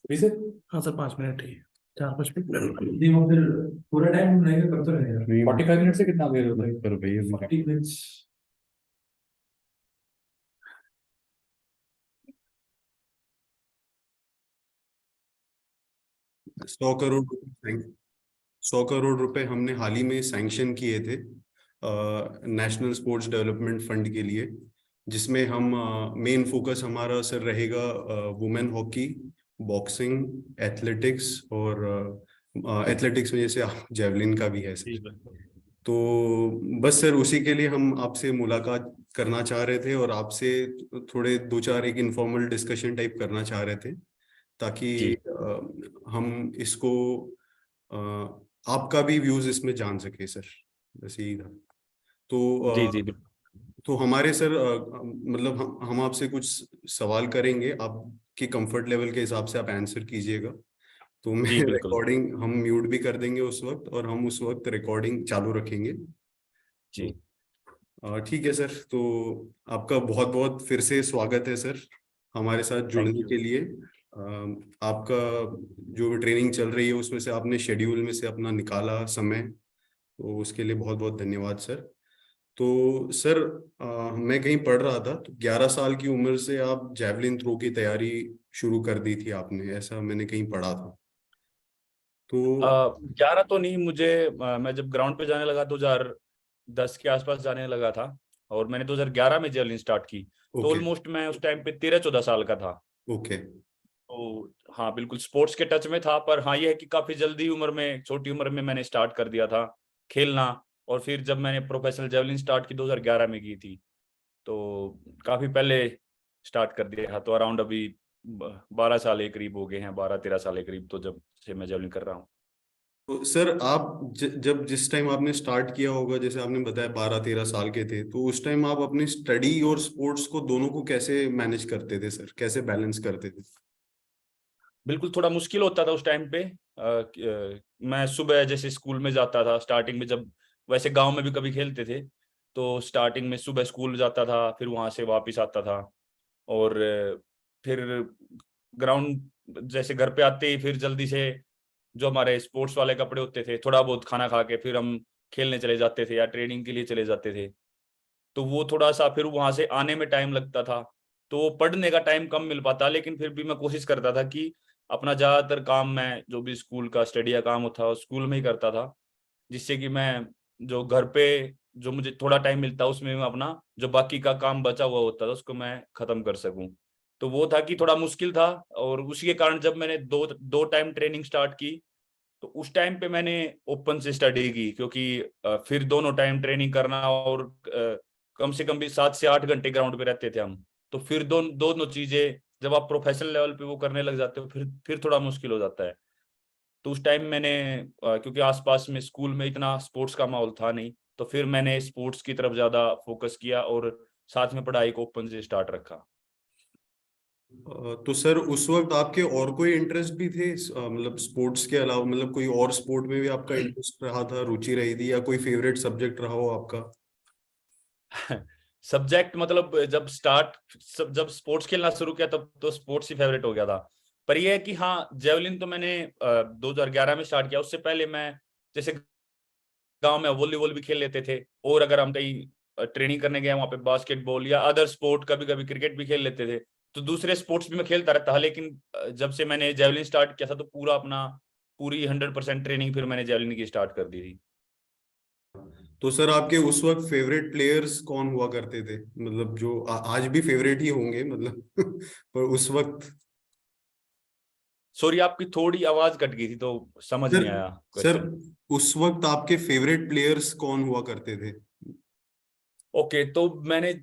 वैसे हाँ sir 5 minute ही, 4-5 minute. नहीं वो फिर पूरा टाइम रहेगा कब तक रहेगा? नहीं 45 मिनट से कितना देर होता है? पर भैया 40 मिनट्स। 100 करोड़ रुपए हमने हाल ही में सैंक्शन किए थे नेशनल स्पोर्ट्स डेवलपमेंट फंड के लिए, जिसमें हम मेन फोकस हमारा सर रहेगा वुमेन हॉकी, बॉक्सिंग, एथलेटिक्स और एथलेटिक्स में जैसे जेवलिन का भी है जी सर। बिल्कुल। तो बस सर उसी के लिए हम आपसे मुलाकात करना चाह रहे थे और आपसे थोड़े दो चार एक इनफॉर्मल डिस्कशन टाइप करना चाह रहे थे, ताकि जी हम इसको अ, आपका भी व्यूज इसमें जान सके सर। बस यही था। तो जी जी बिल्कुल। तो हमारे सर मतलब हम आपसे कुछ सवाल करेंगे, आपके कंफर्ट लेवल के हिसाब से आप आंसर कीजिएगा। तो मैं जी बिल्कुल। रिकॉर्डिंग हम म्यूट भी कर देंगे उस वक्त, और हम उस वक्त रिकॉर्डिंग चालू रखेंगे। तो जी ठीक है सर। तो आपका बहुत बहुत फिर से स्वागत है सर हमारे साथ थैंक जुड़ने यू। के लिए। आपका जो भी ट्रेनिंग चल रही है उसमें से आपने शेड्यूल में से अपना निकाला समय, तो उसके लिए बहुत बहुत धन्यवाद सर। तो सर मैं कहीं पढ़ रहा था तो 11 साल की उम्र से आप जैवलिन थ्रो की तैयारी शुरू कर दी थी आपने, ऐसा मैंने कहीं पढ़ा था। तो 11 तो नहीं, मुझे मैं जब ग्राउंड पे जाने लगा 2010 के आसपास जाने लगा था, और मैंने 2011 में जेवलिन स्टार्ट की। तो ओके। ऑलमोस्ट मैं उस टाइम पे 13-14 साल का था। ओके। तो हाँ बिल्कुल स्पोर्ट्स के टच में था, पर हाँ ये है कि काफी जल्दी उम्र में, छोटी उम्र में मैंने स्टार्ट कर दिया था खेलना। और फिर जब मैंने प्रोफेशनल जेवलिन स्टार्ट की 2011 में की थी, तो काफी पहले स्टार्ट कर दिया था। तो अराउंड अभी 12 साल के करीब हो गए हैं, 12-13 साल के करीब, तो जब से मैं जेवलिन कर रहा हूँ। तो सर आप जब जिस टाइम आपने स्टार्ट किया होगा, जैसे आपने बताया 12-13 साल के थे, तो उस टाइम आप अपनी स्टडी और स्पोर्ट्स को दोनों को कैसे मैनेज करते थे सर, कैसे बैलेंस करते थे? बिल्कुल थोड़ा मुश्किल होता था उस टाइम पे। मैं सुबह जैसे स्कूल में जाता था स्टार्टिंग में, जब वैसे गांव में भी कभी खेलते थे, तो स्टार्टिंग में सुबह स्कूल जाता था, फिर वहां से वापस आता था। और फिर ग्राउंड जैसे घर पे आते ही फिर जल्दी से जो हमारे स्पोर्ट्स वाले कपड़े होते थे, थोड़ा बहुत खाना खा के फिर हम खेलने चले जाते थे या ट्रेनिंग के लिए चले जाते थे। तो वो थोड़ा सा फिर वहां से आने में टाइम लगता था, तो पढ़ने का टाइम कम मिल पाता। लेकिन फिर भी मैं कोशिश करता था कि अपना ज्यादातर काम मैं जो भी स्कूल का स्टडी का काम होता स्कूल में ही करता था, जिससे कि मैं जो घर पे जो मुझे थोड़ा टाइम मिलता उसमें मैं अपना जो बाकी का काम बचा हुआ होता था उसको मैं खत्म कर सकूं। तो वो था कि थोड़ा मुश्किल था। और उसी के कारण जब मैंने दो दो टाइम ट्रेनिंग स्टार्ट की, तो उस टाइम पे मैंने ओपन से स्टडी की, क्योंकि फिर दोनों टाइम ट्रेनिंग करना और कम से कम भी 7 से 8 घंटे ग्राउंड पे रहते थे हम। तो फिर दोनों चीजें जब आप प्रोफेशनल लेवल पे वो करने लग जाते हो, फिर थोड़ा मुश्किल हो जाता है। तो उस टाइम मैंने क्योंकि आसपास में स्कूल में इतना स्पोर्ट्स का माहौल था नहीं, तो फिर मैंने स्पोर्ट्स की तरफ ज्यादा फोकस किया और साथ में पढ़ाई को ओपन से स्टार्ट रखा। तो सर उस वक्त आपके और कोई इंटरेस्ट भी थे मतलब स्पोर्ट्स के अलावा, मतलब कोई और स्पोर्ट में भी आपका इंटरेस्ट रहा था, रुचि रही थी, या कोई फेवरेट सब्जेक्ट रहा हो आपका? सब्जेक्ट मतलब जब स्पोर्ट्स खेलना शुरू किया तब तो स्पोर्ट्स ही फेवरेट हो गया था। पर यह है कि हाँ जेवलिन तो मैंने 2011 में स्टार्ट किया। उससे पहले मैं जैसे गांव में वॉलीबॉल भी खेल लेते थे, और अगर हम कहीं ट्रेनिंग करने गए वहां पे बास्केटबॉल या अदर स्पोर्ट, कभी कभी क्रिकेट भी खेल लेते थे। तो दूसरे स्पोर्ट्स भी मैं खेलता रहता था। लेकिन जब से मैंने जेवलिन स्टार्ट किया था तो पूरी 100% ट्रेनिंग फिर मैंने जेवलिन की स्टार्ट कर दी थी। तो सर आपके उस वक्त फेवरेट प्लेयर्स कौन हुआ करते थे, मतलब जो आज भी फेवरेट ही होंगे मतलब पर उस वक्त? सॉरी आपकी थोड़ी आवाज कट गई थी तो समझ सर नहीं आया सर क्वेश्चन। उस वक्त आपके फेवरेट प्लेयर्स कौन हुआ करते थे? ओके, तो मैंने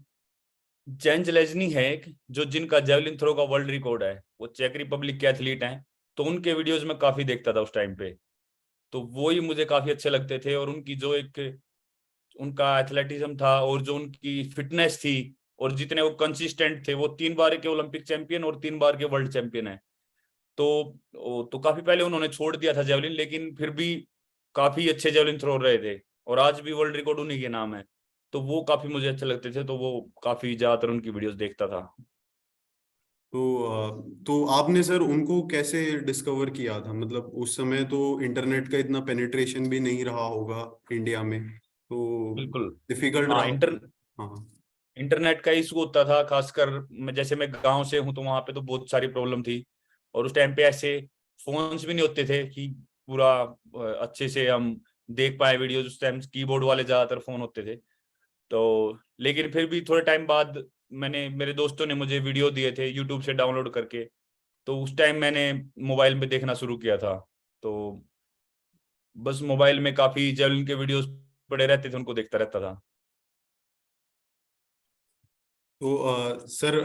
जेंज लेजनी है एक, जो जिनका जेवलिन थ्रो का वर्ल्ड रिकॉर्ड है, वो चेक रिपब्लिक के एथलीट हैं। तो उनके वीडियोस में काफी देखता था उस टाइम पे। तो वो ही मुझे काफी अच्छे लगते थे। और उनकी जो एक उनका एथलेटिज्म था और जो उनकी फिटनेस थी, और जितने वो कंसिस्टेंट थे, वो 3 बार के ओलंपिक चैंपियन और 3 बार के वर्ल्ड चैंपियन है। तो काफी पहले उन्होंने छोड़ दिया था जेवलिन, लेकिन फिर भी काफी अच्छे जेवलिन थ्रो रहे थे, और आज भी वर्ल्ड रिकॉर्ड उन्हीं के नाम है। तो वो काफी मुझे अच्छे लगते थे, तो वो काफी ज्यादातर उनकी वीडियोस देखता था। तो आपने सर उनको कैसे डिस्कवर किया था? मतलब उस समय तो इंटरनेट का इतना पेनिट्रेशन भी नहीं रहा होगा इंडिया में, तो बिल्कुल। डिफिकल्ट रहा हाँ, होगा। हाँ हाँ। इंटरनेट का इशू होता था, खासकर जैसे मैं गांव से हूँ तो वहां पे तो बहुत सारी प्रॉब्लम थी। और उस टाइम पे ऐसे फोन्स भी नहीं होते थे कि पूरा अच्छे से हम देख पाए वीडियोज। उस टाइम कीबोर्ड वाले ज्यादातर फोन होते थे। तो लेकिन फिर भी थोड़े टाइम बाद मैंने, मेरे दोस्तों ने मुझे वीडियो दिए थे यूट्यूब से डाउनलोड करके, तो उस टाइम मैंने मोबाइल में देखना शुरू किया था। तो बस मोबाइल में काफी जेवलिन के वीडियोस पड़े रहते थे, उनको देखता रहता था। तो सर,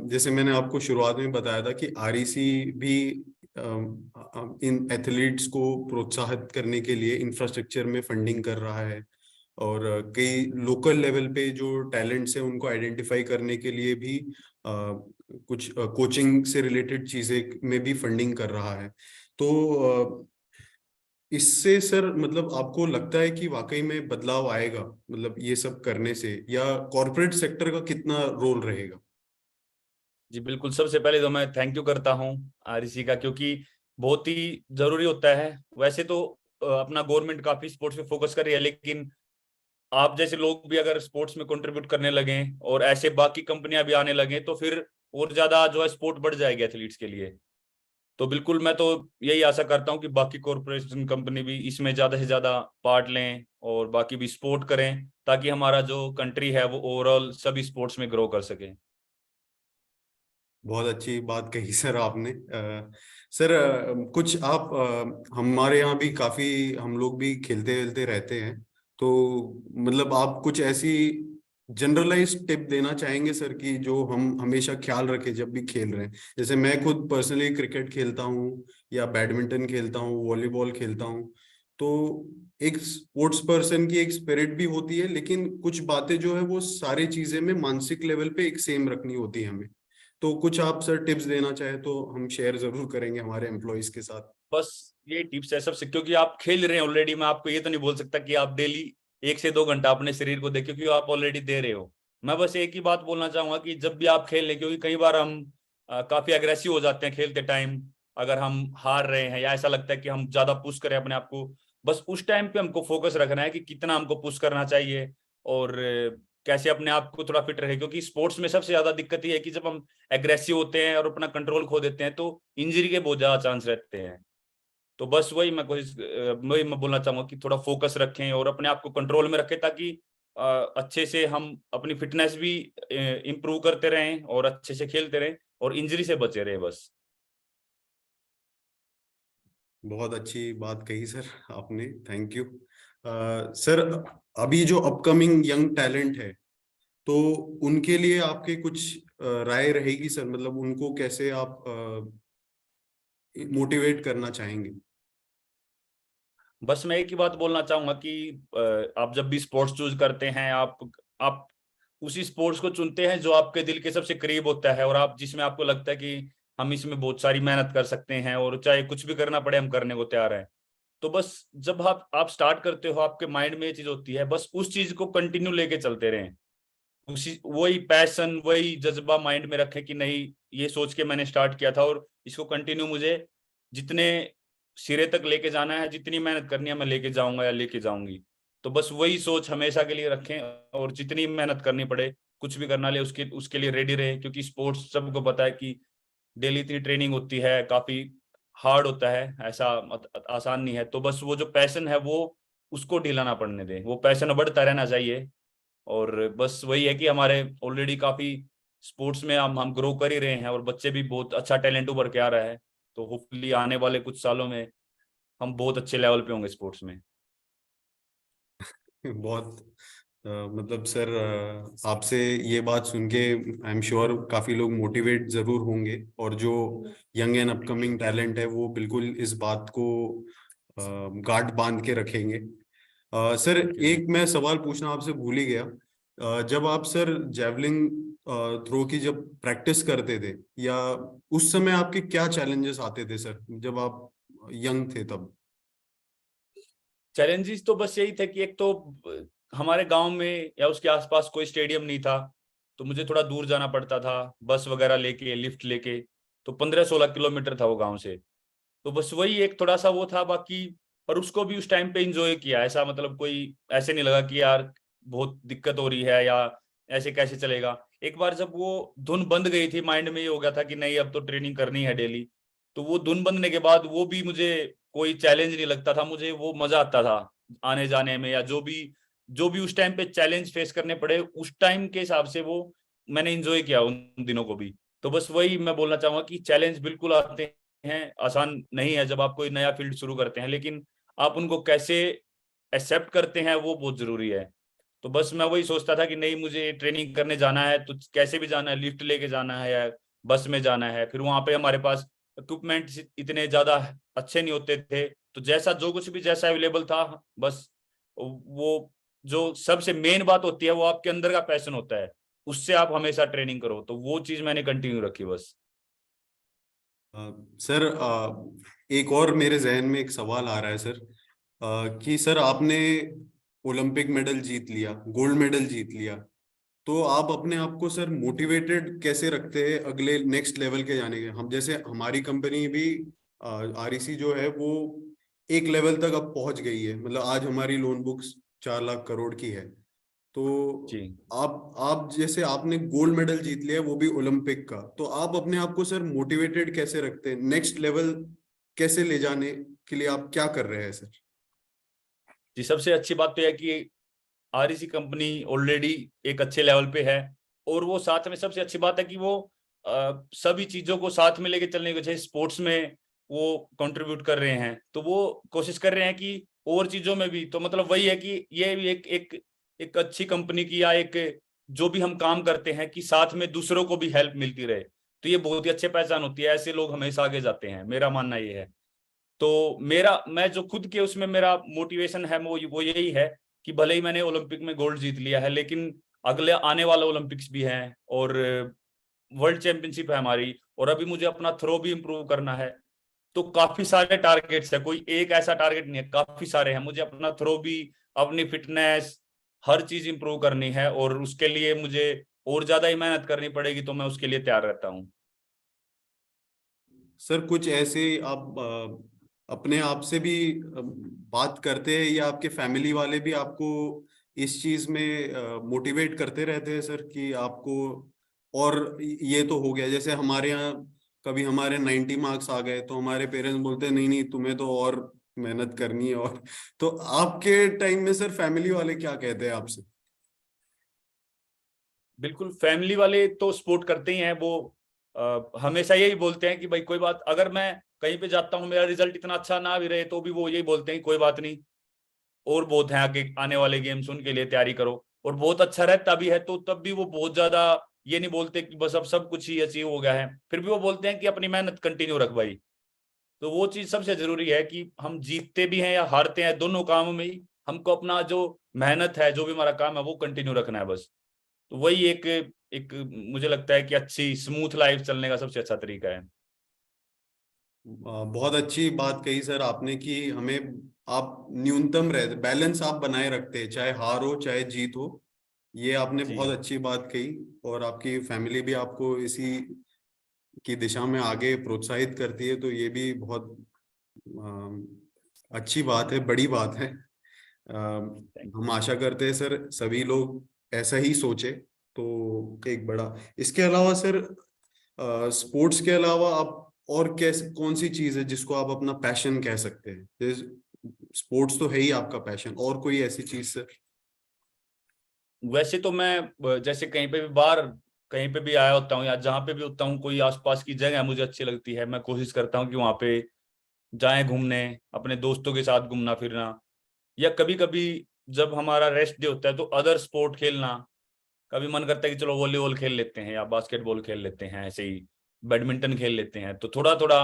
जैसे मैंने आपको शुरुआत में बताया था कि आरईसी भी इन एथलीट्स को प्रोत्साहित करने के लिए इंफ्रास्ट्रक्चर में फंडिंग कर रहा है, और कई लोकल लेवल पे जो टैलेंट्स हैं उनको आइडेंटिफाई करने के लिए भी कुछ कोचिंग से रिलेटेड चीजें में भी फंडिंग कर रहा है। तो इससे सर मतलब आपको लगता है कि वाकई में बदलाव आएगा, मतलब ये सब करने से, या कॉरपोरेट सेक्टर का कितना रोल रहेगा? जी बिल्कुल, सबसे पहले तो मैं थैंक यू करता हूँ आरईसी का, क्योंकि बहुत ही जरूरी होता है। वैसे तो अपना गवर्नमेंट काफी स्पोर्ट्स पे फोकस कर रही है, लेकिन आप जैसे लोग भी अगर स्पोर्ट्स में कंट्रीब्यूट करने लगे और ऐसे बाकी कंपनियां भी आने लगे तो फिर और ज्यादा जो है स्पोर्ट बढ़ जाएगी एथलीट्स के लिए। तो बिल्कुल मैं तो यही आशा करता हूँ कि बाकी कॉरपोरेशन कंपनी भी इसमें ज्यादा से ज्यादा पार्ट लें और बाकी भी सपोर्ट करें, ताकि हमारा जो कंट्री है वो ओवरऑल सभी स्पोर्ट्स में ग्रो कर सके। बहुत अच्छी बात कही सर आपने। सर, कुछ आप हमारे यहाँ भी काफी हम लोग भी खेलते खेलते रहते हैं, तो मतलब आप कुछ ऐसी जनरलाइज टिप देना चाहेंगे सर कि जो हम हमेशा ख्याल रखें जब भी खेल रहे हैं? जैसे मैं खुद पर्सनली क्रिकेट खेलता हूँ, या बैडमिंटन खेलता हूँ, वॉलीबॉल खेलता हूँ, तो एक स्पोर्ट्स पर्सन की एक स्पिरिट भी होती है, लेकिन कुछ बातें जो है वो सारी चीजें में मानसिक लेवल पे एक सेम रखनी होती है हमें। तो कुछ आप सर टिप्स देना चाहे तो हम शेयर जरूर करेंगे हमारे एम्प्लॉयज के साथ। बस ये टिप्स है सबसे, क्योंकि आप खेल रहे हैं ऑलरेडी। मैं आपको ये तो नहीं बोल सकता कि आप डेली 1 से 2 घंटा अपने शरीर को दें, क्योंकि आप ऑलरेडी दे रहे हो। मैं बस एक ही बात बोलना चाहूंगा कि जब भी आप खेल लें, क्योंकि कई बार हम काफी अग्रेसिव हो जाते हैं खेलते टाइम, अगर हम हार रहे हैं या ऐसा लगता है कि हम ज्यादा पुश करें अपने आप को, बस उस टाइम पे हमको फोकस रखना है कि कितना हमको पुश करना चाहिए और कैसे अपने आप को थोड़ा फिट रहे। क्योंकि स्पोर्ट्स में सबसे ज्यादा दिक्कत ये है कि जब हम एग्रेसिव होते हैं और अपना कंट्रोल खो देते हैं तो इंजरी के बहुत ज्यादा चांस रहते हैं। तो बस वही मैं बोलना चाहूंगा कि थोड़ा फोकस रखें और अपने आप को कंट्रोल में रखें, ताकि अच्छे से हम अपनी फिटनेस भी इम्प्रूव करते रहें और अच्छे से खेलते रहें और इंजरी से बचे रहें बस। बहुत अच्छी बात कही सर आपने, थैंक यू। सर, अभी जो अपकमिंग यंग टैलेंट है, तो उनके लिए आपके कुछ राय रहेगी सर? मतलब उनको कैसे आप मोटिवेट करना चाहेंगे? बस मैं एक ही बात बोलना चाहूंगा कि आप जब भी स्पोर्ट्स चूज करते हैं, आप उसी स्पोर्ट्स को चुनते हैं जो आपके दिल के सबसे करीब होता है और आप जिसमें आपको लगता है कि हम इसमें बहुत सारी मेहनत कर सकते हैं और चाहे कुछ भी करना पड़े हम करने को तैयार हैं। तो बस जब आप स्टार्ट करते हो, आपके माइंड में ये चीज होती है, बस उस चीज को कंटिन्यू लेके चलते रहें। उसी वही पैशन, वही जज्बा माइंड में रखें कि नहीं, ये सोच के मैंने स्टार्ट किया था और इसको कंटिन्यू मुझे जितने सिरे तक लेके जाना है, जितनी मेहनत करनी है मैं लेके जाऊंगा या लेके जाऊंगी। तो बस वही सोच हमेशा के लिए रखें और जितनी मेहनत करनी पड़े, कुछ भी करना ले, उसके उसके लिए रेडी रहे। क्योंकि स्पोर्ट्स सबको पता है कि डेली इतनी ट्रेनिंग होती है, काफी हार्ड होता है, ऐसा आसान नहीं है। तो बस वो जो पैशन है वो उसको ढीला ना पड़ने दें, वो पैशन बढ़ता रहना चाहिए। और बस वही है कि हमारे ऑलरेडी काफी स्पोर्ट्स में हम ग्रो कर ही रहे हैं और बच्चे भी बहुत अच्छा टैलेंट उभर के आ रहा है। तो होपफुली आने वाले कुछ सालों में हम बहुत अच्छे लेवल पे होंगे स्पोर्ट्स में। बहुत मतलब सर, आपसे ये बात सुन के आई एम श्योर काफी लोग मोटिवेट जरूर होंगे, और जो यंग एंड अपकमिंग टैलेंट है वो बिल्कुल इस बात को गांठ बांध के रखेंगे। Sir, thank you. एक मैं सवाल पूछना आपसे भूल ही गया। जब आप सर जेवलिन थ्रो की जब प्रैक्टिस करते थे, या उस समय आपके क्या चैलेंजेस आते थे सर, जब आप यंग थे तब? चैलेंजेस तो बस यही थे कि एक तो हमारे गांव में या उसके आसपास कोई स्टेडियम नहीं था। तो मुझे थोड़ा दूर जाना पड़ता था, बस वगैरह लेके, लिफ्ट लेके। तो 15-16 किलोमीटर था वो गाँव से। तो बस वही एक थोड़ा सा वो था, बाकी पर उसको भी उस टाइम पे इंजॉय किया। ऐसा मतलब कोई ऐसे नहीं लगा कि यार बहुत दिक्कत हो रही है या ऐसे कैसे चलेगा। एक बार जब वो धुन बंद गई थी, माइंड में ये हो गया था कि नहीं अब तो ट्रेनिंग करनी है डेली। तो वो धुन बंदने के बाद वो भी मुझे कोई चैलेंज नहीं लगता था, मुझे वो मजा आता था आने जाने में, या जो भी उस टाइम पे चैलेंज फेस करने पड़े उस टाइम के हिसाब से वो मैंने इंजॉय किया उन दिनों को भी। तो बस वही मैं बोलना चाहूंगा कि चैलेंज बिल्कुल आते हैं, आसान नहीं है जब आप कोई नया फील्ड शुरू करते हैं, लेकिन आप उनको कैसे एक्सेप्ट करते हैं वो बहुत जरूरी है। तो बस मैं वही सोचता था कि नहीं मुझे ट्रेनिंग करने जाना है तो कैसे भी जाना है, लिफ्ट लेके जाना है या बस में जाना है। फिर वहां पे हमारे पास इक्विपमेंट इतने ज्यादा अच्छे नहीं होते थे, तो जैसा जो कुछ भी जैसा अवेलेबल था, बस वो जो सबसे मेन बात होती है वो आपके अंदर का पैशन होता है, उससे आप हमेशा ट्रेनिंग करो। तो वो चीज मैंने कंटिन्यू रखी बस। सर एक और मेरे जहन में एक सवाल आ रहा है सर, कि सर आपने ओलंपिक मेडल जीत लिया, गोल्ड मेडल जीत लिया, तो आप अपने आप को सर मोटिवेटेड कैसे रखते हैं अगले नेक्स्ट लेवल के जाने के? हम जैसे हमारी कंपनी भी आरईसी जो है वो एक लेवल तक अब पहुंच गई है, मतलब आज हमारी लोन बुक्स 4 लाख करोड़ की है। तो जी आप जैसे आपने गोल्ड मेडल जीत लिया वो भी ओलंपिक का, तो आप अपने आप को सर मोटिवेटेड कैसे रखते हैं, नेक्स्ट लेवल कैसे ले जाने के लिए आप क्या कर रहे हैं सर? जी, सबसे अच्छी बात तो यह है कि आरईसी कंपनी ऑलरेडी एक अच्छे लेवल पे है, और वो साथ में सबसे अच्छी बात है कि वो सभी चीजों को साथ में लेके चलने की वजह से स्पोर्ट्स में वो कंट्रीब्यूट कर रहे हैं। तो वो कोशिश कर रहे हैं कि और चीजों में भी, तो मतलब वही है कि ये भी एक एक एक अच्छी कंपनी की या एक जो भी हम काम करते हैं कि साथ में दूसरों को भी हेल्प मिलती रहे, तो ये बहुत ही अच्छी पहचान होती है। ऐसे लोग हमेशा आगे जाते हैं, मेरा मानना ये है। तो मेरा मैं जो खुद के उसमें मेरा मोटिवेशन है वो यही है कि भले ही मैंने ओलंपिक में गोल्ड जीत लिया है, लेकिन अगले आने वाले ओलंपिक्स भी हैं और वर्ल्ड चैंपियनशिप है हमारी, और अभी मुझे अपना थ्रो भी इम्प्रूव करना है। तो काफी सारे टारगेट्स है, कोई एक ऐसा टारगेट नहीं है, काफी सारे हैं। मुझे अपना थ्रो भी, अपनी फिटनेस, हर चीज इंप्रूव करनी है, और उसके लिए मुझे और ज्यादा ही मेहनत करनी पड़ेगी, तो मैं उसके लिए तैयार रहता हूँ। सर कुछ ऐसे आप अपने आप से भी बात करते हैं या आपके फैमिली वाले भी आपको इस चीज में मोटिवेट करते रहते हैं सर, कि आपको और ये तो हो गया, जैसे हमारे यहाँ कभी हमारे 90 मार्क्स आ गए तो हमारे पेरेंट्स बोलते हैं नहीं नहीं तुम्हें तो और मेहनत करनी है, और तो आपके टाइम में सर फैमिली वाले क्या कहते हैं आपसे? बिल्कुल, फैमिली वाले तो सपोर्ट करते ही हैं। वो हमेशा यही बोलते हैं कि भाई कोई बात, अगर मैं कहीं पे जाता हूँ मेरा रिजल्ट इतना अच्छा ना भी रहे तो भी वो यही बोलते हैं कोई बात नहीं, और बहुत है आगे आने वाले गेम्स, उनके लिए तैयारी करो। और बहुत अच्छा रहता भी है तो तब भी वो बहुत ज्यादा ये नहीं बोलते कि बस अब सब कुछ ही अचीव हो गया है, फिर भी वो बोलते हैं कि अपनी मेहनत कंटिन्यू रख भाई। तो वो चीज सबसे जरूरी है कि हम जीतते भी हैं या हारते हैं, दोनों कामों में ही हमको अपना जो मेहनत है, जो भी हमारा काम है वो कंटिन्यू रखना है बस। तो वही एक एक मुझे लगता है कि अच्छी स्मूथ लाइफ चलने का सबसे अच्छा तरीका है। बहुत अच्छी बात कही सर आपने कि हमें आप न्यूनतम रह बैलेंस आप बनाए रखते हैं, चाहे हार हो चाहे जीत हो, ये आपने जी बहुत अच्छी बात कही। और आपकी फैमिली भी आपको इसी की दिशा में आगे प्रोत्साहित करती है, तो ये भी बहुत अच्छी बात है, बड़ी बात है। थैंक हम आशा करते हैं सर सभी लोग ऐसा ही सोचे, तो एक बड़ा। इसके अलावा सर स्पोर्ट्स के अलावा आप और कैसे कौन सी चीज है जिसको आप अपना पैशन कह सकते हैं? जैसे स्पोर्ट्स तो है ही आपका पैशन, और कोई ऐसी चीज सर? वैसे तो मैं जैसे कहीं पे भी बाहर कहीं पे भी आया होता हूँ या जहाँ पे भी होता हूँ, कोई आसपास की जगह मुझे अच्छी लगती है, मैं कोशिश करता हूँ कि वहाँ पे जाएं घूमने, अपने दोस्तों के साथ घूमना फिरना। या कभी कभी जब हमारा रेस्ट डे होता है तो अदर स्पोर्ट खेलना, कभी मन करता है कि चलो वॉलीबॉल खेल लेते हैं या बास्केटबॉल खेल लेते हैं, ऐसे ही बैडमिंटन खेल लेते हैं। तो थोड़ा थोड़ा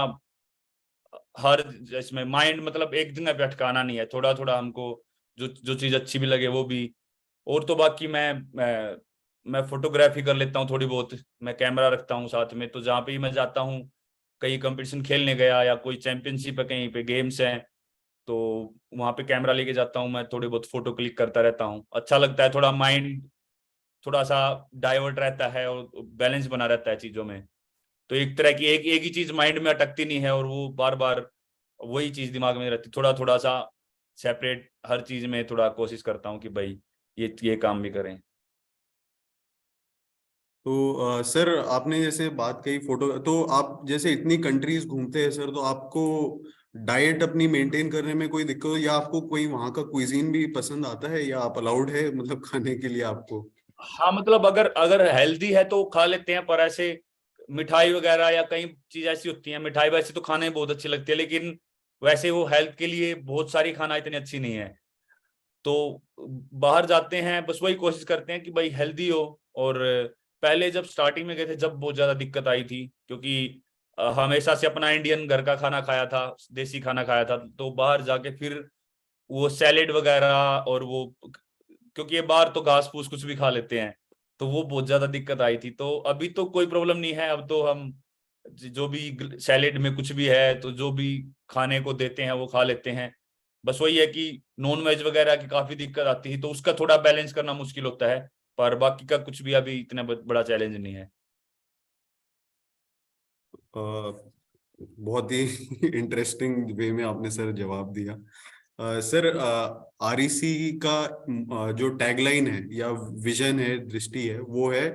हर इसमें माइंड मतलब एक जगह पे अटकाना नहीं है, थोड़ा थोड़ा हमको जो जो चीज अच्छी भी लगे वो भी। और तो बाकी मैं फोटोग्राफी कर लेता हूँ थोड़ी बहुत, मैं कैमरा रखता हूँ साथ में, तो जहाँ पे ही मैं जाता हूँ, कहीं कंपटीशन खेलने गया या कोई चैंपियनशिप है कहीं पे गेम्स हैं, तो वहां पे कैमरा लेके जाता हूँ, मैं थोड़ी बहुत फोटो क्लिक करता रहता हूँ। अच्छा लगता है, थोड़ा माइंड थोड़ा सा डाइवर्ट रहता है और बैलेंस बना रहता है चीजों में। तो एक तरह की एक ही चीज माइंड में अटकती नहीं है और वो बार बार वही चीज दिमाग में रहती, थोड़ा थोड़ा सा सेपरेट हर चीज में थोड़ा कोशिश करता हूँ कि भाई ये काम भी करें। तो सर आपने जैसे बात कही फोटो, तो आप जैसे इतनी कंट्रीज घूमते हैं सर, तो आपको डाइट अपनी मेंटेन करने में कोई दिक्कत हो, या आपको कोई वहाँ का क्विजीन भी पसंद आता है, या आप अलाउड है मतलब खाने के लिए आपको? हाँ मतलब अगर अगर हेल्दी है तो खा लेते हैं, पर ऐसे मिठाई वगैरह या कई चीज ऐसी होती है, मिठाई वैसे तो खाने में बहुत अच्छी लगती है लेकिन वैसे वो हेल्थ के लिए बहुत सारी खाना इतनी अच्छी नहीं है। तो बाहर जाते हैं बस वही कोशिश करते हैं कि भाई हेल्दी हो। और पहले जब स्टार्टिंग में गए थे जब बहुत ज्यादा दिक्कत आई थी, क्योंकि हमेशा से अपना इंडियन घर का खाना खाया था, देसी खाना खाया था, तो बाहर जाके फिर वो सैलेड वगैरह और वो, क्योंकि ये बाहर तो घास फूस कुछ भी खा लेते हैं, तो वो बहुत ज्यादा दिक्कत आई थी। तो अभी तो कोई प्रॉब्लम नहीं है, अब तो हम जो भी सैलेड में कुछ भी है तो जो भी खाने को देते हैं वो खा लेते हैं। बस वही है कि नॉन वेज वगैरह की काफी दिक्कत आती है तो उसका थोड़ा बैलेंस करना मुश्किल होता है, पर बाकी का कुछ भी अभी इतना बड़ा चैलेंज नहीं है। बहुत ही इंटरेस्टिंग वे में आपने सर जवाब दिया। सर आरईसी का जो टैगलाइन है या विजन है, दृष्टि है, वो है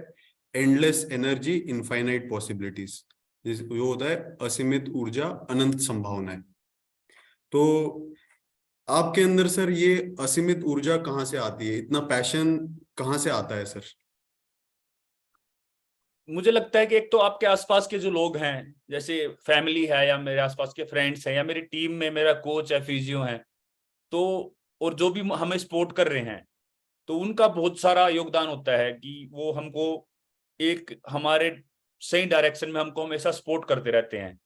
एंडलेस एनर्जी इनफाइनाइट पॉसिबिलिटीज, जो होता है असीमित ऊर्जा अनंत संभावनाएं। तो आपके अंदर सर ये असीमित ऊर्जा कहाँ से आती है, इतना पैशन कहाँ से आता है सर? मुझे लगता है कि एक तो आपके आसपास के जो लोग हैं, जैसे फैमिली है या मेरे आसपास के फ्रेंड्स हैं या मेरी टीम में मेरा कोच है, फिजियो है, तो और जो भी हमें सपोर्ट कर रहे हैं, तो उनका बहुत सारा योगदान होता है कि वो हमको एक हमारे सही डायरेक्शन में हमको हमेशा सपोर्ट करते रहते हैं।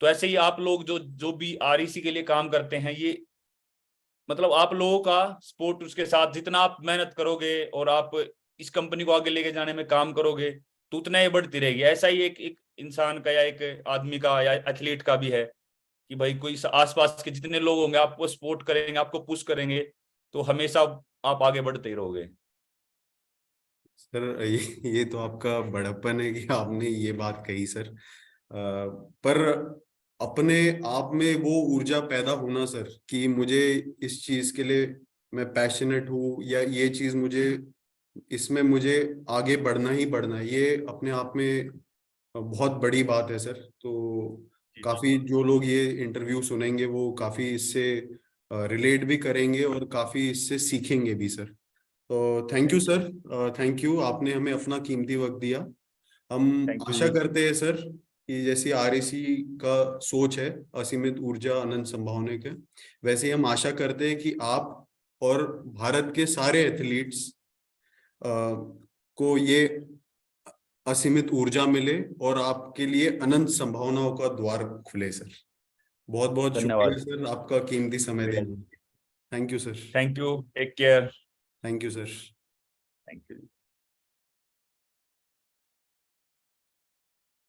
तो ऐसे ही आप लोग जो जो भी आरईसी के लिए काम करते हैं, ये मतलब आप लोगों का सपोर्ट, उसके साथ जितना आप मेहनत करोगे और आप इस कंपनी को आगे लेके जाने में काम करोगे तो उतना ही बढ़ती रहेगी। ऐसा ही एक इंसान का या एक आदमी का या एथलीट का भी है कि भाई कोई आसपास के जितने लोग होंगे आपको सपोर्ट करेंगे, आपको पुश करेंगे, तो हमेशा आप आगे बढ़ते ही रहोगे। सर ये तो आपका बड़प्पन है कि आपने ये बात कही सर। पर अपने आप में वो ऊर्जा पैदा होना सर, कि मुझे इस चीज के लिए मैं पैशनेट हूँ, या ये चीज मुझे, इसमें मुझे आगे बढ़ना ही बढ़ना है, ये अपने आप में बहुत बड़ी बात है सर। तो काफी जो लोग ये इंटरव्यू सुनेंगे वो काफी इससे रिलेट भी करेंगे और काफी इससे सीखेंगे भी सर। तो thank you sir, thank you, आपने हमें अपना कीमती वक्त दिया। हम थैंक यू आशा जी। करते हैं सर कि जैसी आरईसी का सोच है असीमित ऊर्जा अनंत संभावना के, वैसे ही हम आशा करते हैं कि आप और भारत के सारे एथलीट्स को ये असीमित ऊर्जा मिले और आपके लिए अनंत संभावनाओं का द्वार खुले सर। बहुत बहुत शुक्रिया धन्यवाद। सर आपका कीमती समय देने। Thank thank you sir. You, take care. Thank you sir. Thank you.